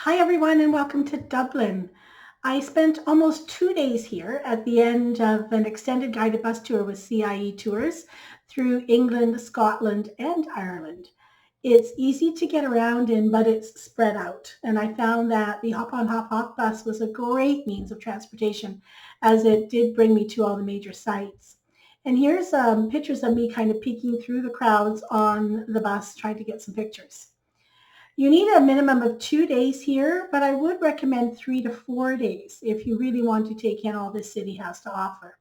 Hi, everyone, and welcome to Dublin. I spent almost 2 days here at the end of an extended guided bus tour with CIE Tours through England, Scotland, and Ireland. It's easy to get around in, but it's spread out. And I found that the hop on, hop off bus was a great means of transportation as it did bring me to all the major sites. And here's pictures of me kind of peeking through the crowds on the bus trying to get some pictures. You need a minimum of 2 days here, but I would recommend 3 to 4 days if you really want to take in all this city has to offer.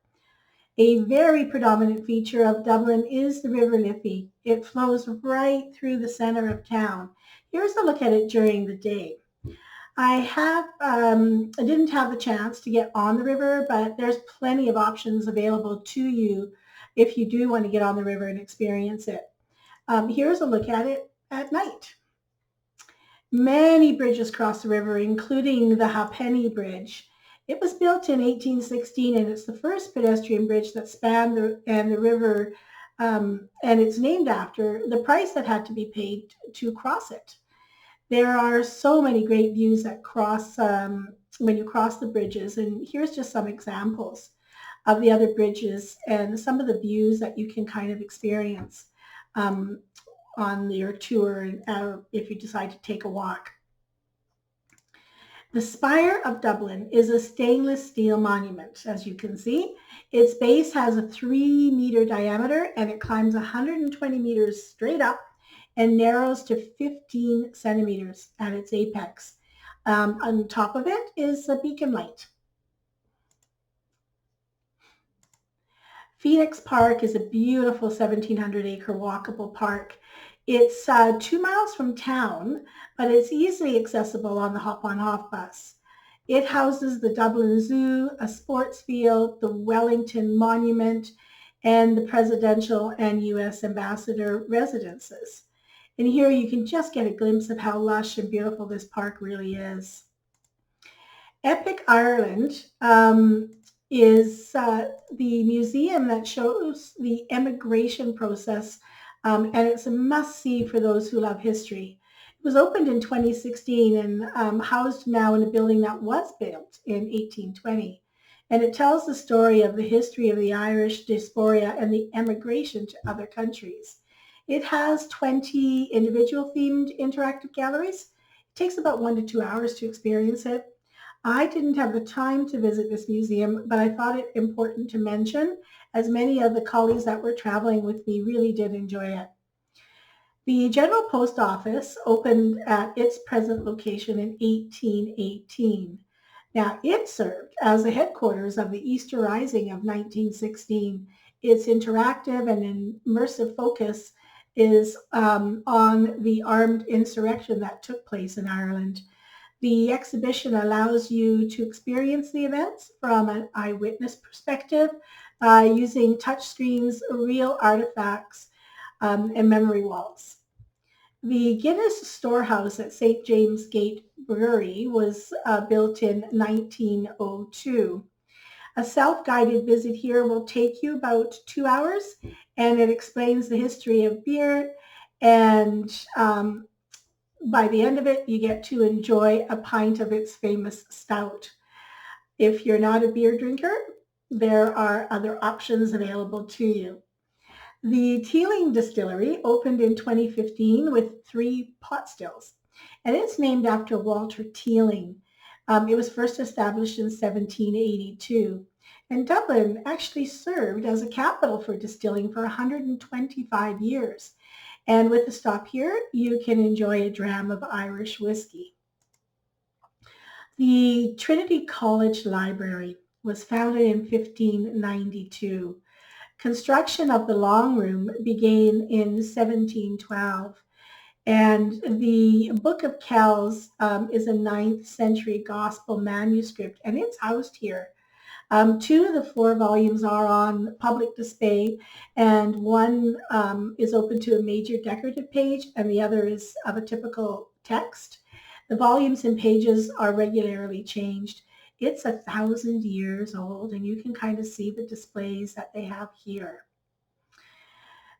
A very predominant feature of Dublin is the River Liffey. It flows right through the center of town. Here's a look at it during the day. I didn't have the chance to get on the river, but there's plenty of options available to you if you do want to get on the river and experience it. Here's a look at it at night. Many bridges cross the river, including the Halfpenny Bridge. It was built in 1816, and it's the first pedestrian bridge that spanned the river, and it's named after the price that had to be paid to cross it. There are so many great views that cross when you cross the bridges, and here's just some examples of the other bridges and some of the views that you can kind of experience. On your tour if you decide to take a walk. The Spire of Dublin is a stainless steel monument, as you can see. Its base has a 3-meter diameter and it climbs 120 meters straight up and narrows to 15 centimeters at its apex. On top of it is a beacon light. Phoenix Park is a beautiful 1,700-acre walkable park. It's 2 miles from town, but it's easily accessible on the hop-on-off bus. It houses the Dublin Zoo, a sports field, the Wellington Monument, and the presidential and U.S. ambassador residences. And here you can just get a glimpse of how lush and beautiful this park really is. Epic Ireland is the museum that shows the emigration process, and it's a must-see for those who love history. It was opened in 2016 and housed now in a building that was built in 1820. And it tells the story of the history of the Irish diaspora and the emigration to other countries. It has 20 individual themed interactive galleries. It takes about 1 to 2 hours to experience it. I didn't have the time to visit this museum, but I thought it important to mention, as many of the colleagues that were traveling with me really did enjoy it. The General Post Office opened at its present location in 1818. Now, it served as the headquarters of the Easter Rising of 1916. Its interactive and immersive focus is on the armed insurrection that took place in Ireland. The exhibition allows you to experience the events from an eyewitness perspective using touchscreens, real artifacts, and memory walls. The Guinness Storehouse at St. James Gate Brewery was built in 1902. A self-guided visit here will take you about 2 hours, and it explains the history of beer, and by the end of it, you get to enjoy a pint of its famous stout. If you're not a beer drinker, there are other options available to you. The Teeling Distillery opened in 2015 with 3 pot stills, and it's named after Walter Teeling. It was first established in 1782, and Dublin actually served as a capital for distilling for 125 years. And with a stop here, you can enjoy a dram of Irish whiskey. The Trinity College Library was founded in 1592. Construction of the Long Room began in 1712. And the Book of Kells is a 9th century gospel manuscript, and it's housed here. 2 of the 4 volumes are on public display, and one is open to a major decorative page, and the other is of a typical text. The volumes and pages are regularly changed. It's 1,000 years old, and you can kind of see the displays that they have here.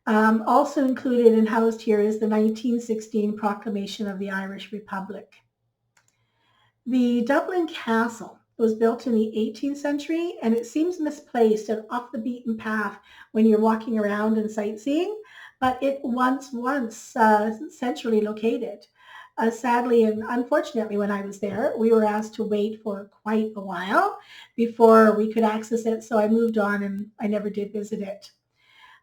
Also included and housed here is the 1916 Proclamation of the Irish Republic. The Dublin Castle was built in the 18th century, and it seems misplaced and off the beaten path when you're walking around and sightseeing, but it once centrally located. Sadly and unfortunately, when I was there, we were asked to wait for quite a while before we could access it, so I moved on and I never did visit it.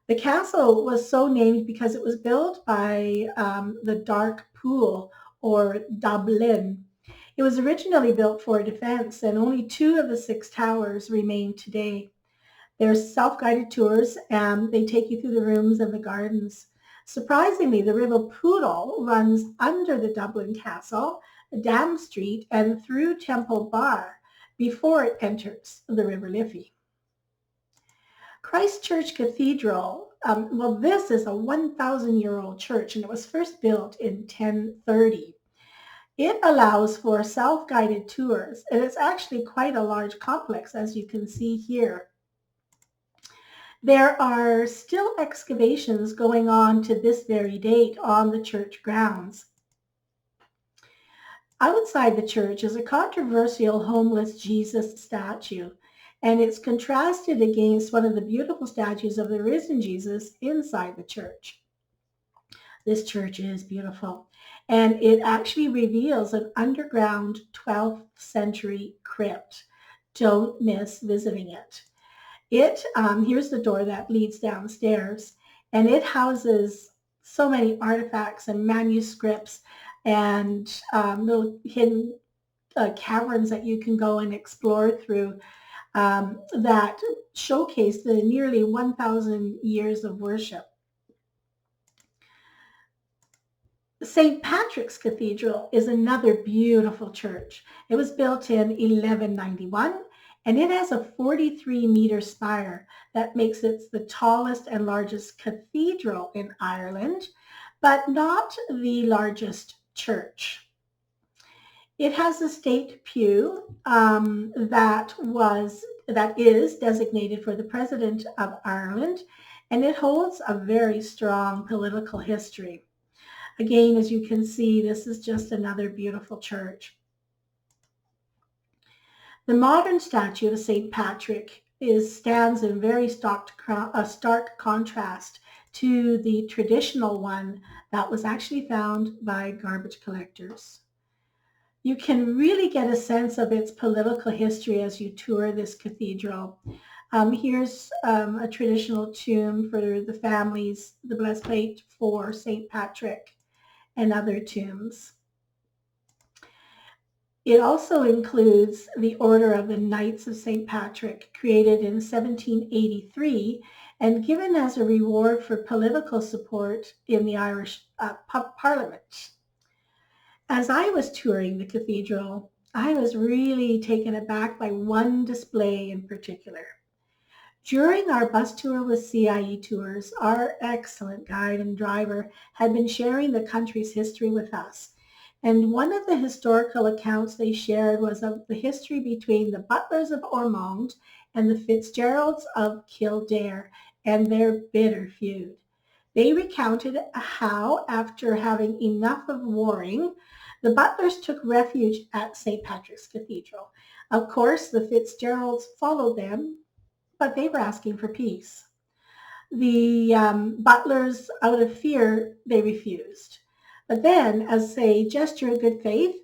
The castle was so named because it was built by the Dark Pool, or Dublin. It was originally built for defense, and only two of the six towers remain today. There's self-guided tours, and they take you through the rooms and the gardens. Surprisingly, the River Poodle runs under the Dublin Castle, Dam Street, and through Temple Bar before it enters the River Liffey. Christ Church Cathedral, well, this is a 1,000-year-old church, and it was first built in 1030. It allows for self-guided tours, and it's actually quite a large complex, as you can see here. There are still excavations going on to this very date on the church grounds. Outside the church is a controversial homeless Jesus statue, and it's contrasted against one of the beautiful statues of the risen Jesus inside the church. This church is beautiful, and it actually reveals an underground 12th century crypt. Don't miss visiting it. Here's the door that leads downstairs, and it houses so many artifacts and manuscripts and little hidden caverns that you can go and explore through that showcase the nearly 1,000 years of worship. St. Patrick's Cathedral is another beautiful church. It was built in 1191, and it has a 43-meter spire that makes it the tallest and largest cathedral in Ireland, but not the largest church. It has a state pew that is designated for the President of Ireland, and it holds a very strong political history. Again, as you can see, this is just another beautiful church. The modern statue of St. Patrick stands in very stark contrast to the traditional one that was actually found by garbage collectors. You can really get a sense of its political history as you tour this cathedral. Here's a traditional tomb for the families, the blessed plate for St. Patrick, and other tombs. It also includes the Order of the Knights of St. Patrick, created in 1783 and given as a reward for political support in the Irish Parliament. As I was touring the cathedral, I was really taken aback by one display in particular. During our bus tour with CIE Tours, our excellent guide and driver had been sharing the country's history with us. And one of the historical accounts they shared was of the history between the Butlers of Ormond and the Fitzgeralds of Kildare and their bitter feud. They recounted how, after having enough of warring, the Butlers took refuge at St. Patrick's Cathedral. Of course, the Fitzgeralds followed them, but they were asking for peace. The Butlers, out of fear, they refused. But then, as a gesture of good faith,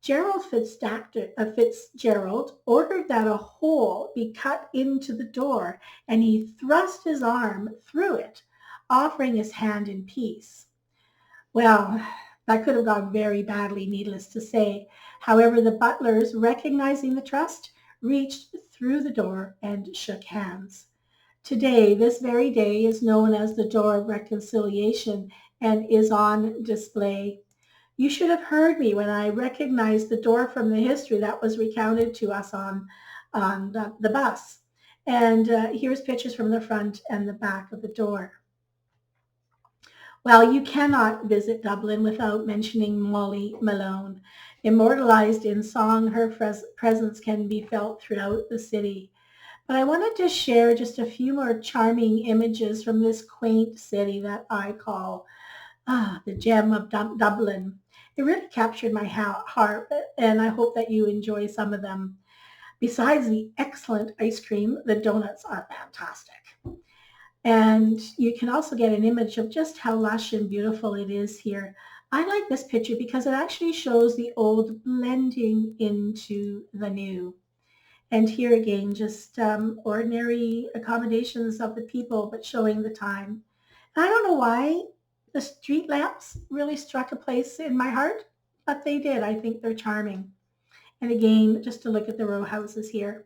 Gerald Fitzgerald ordered that a hole be cut into the door, and he thrust his arm through it, offering his hand in peace. Well, that could have gone very badly, needless to say. However, the Butlers, recognizing the trust, reached through the door and shook hands. Today, this very day is known as the Door of Reconciliation and is on display. You should have heard me when I recognized the door from the history that was recounted to us on the bus. And here's pictures from the front and the back of the door. Well, you cannot visit Dublin without mentioning Molly Malone. Immortalized in song, her presence can be felt throughout the city. But I wanted to share just a few more charming images from this quaint city that I call the gem of Dublin. It really captured my heart, and I hope that you enjoy some of them. Besides the excellent ice cream, the donuts are fantastic. And you can also get an image of just how lush and beautiful it is here. I like this picture because it actually shows the old blending into the new. And here again, just ordinary accommodations of the people, but showing the time. I don't know why the street lamps really struck a place in my heart, but they did. I think they're charming. And again, just to look at the row houses here.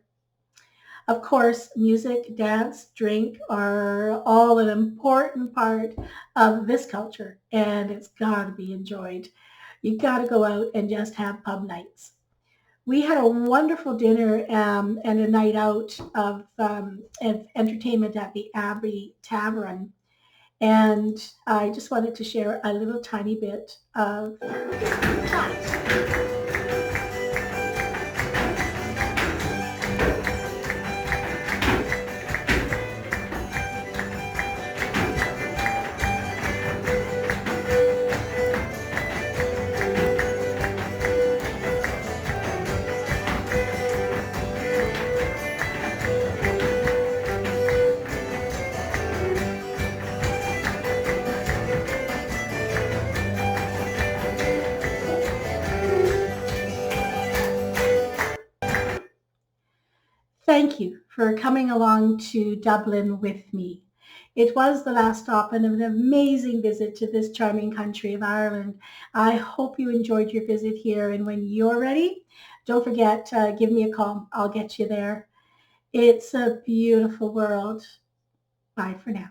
Of course, music, dance, drink are all an important part of this culture, and it's got to be enjoyed. You got to go out and just have pub nights. We had a wonderful dinner and a night out of entertainment at the Abbey Tavern. And I just wanted to share a little tiny bit of that. Thank you for coming along to Dublin with me. It was the last stop and an amazing visit to this charming country of Ireland. I hope you enjoyed your visit here, and when you're ready, don't forget to give me a call. I'll get you there. It's a beautiful world. Bye for now.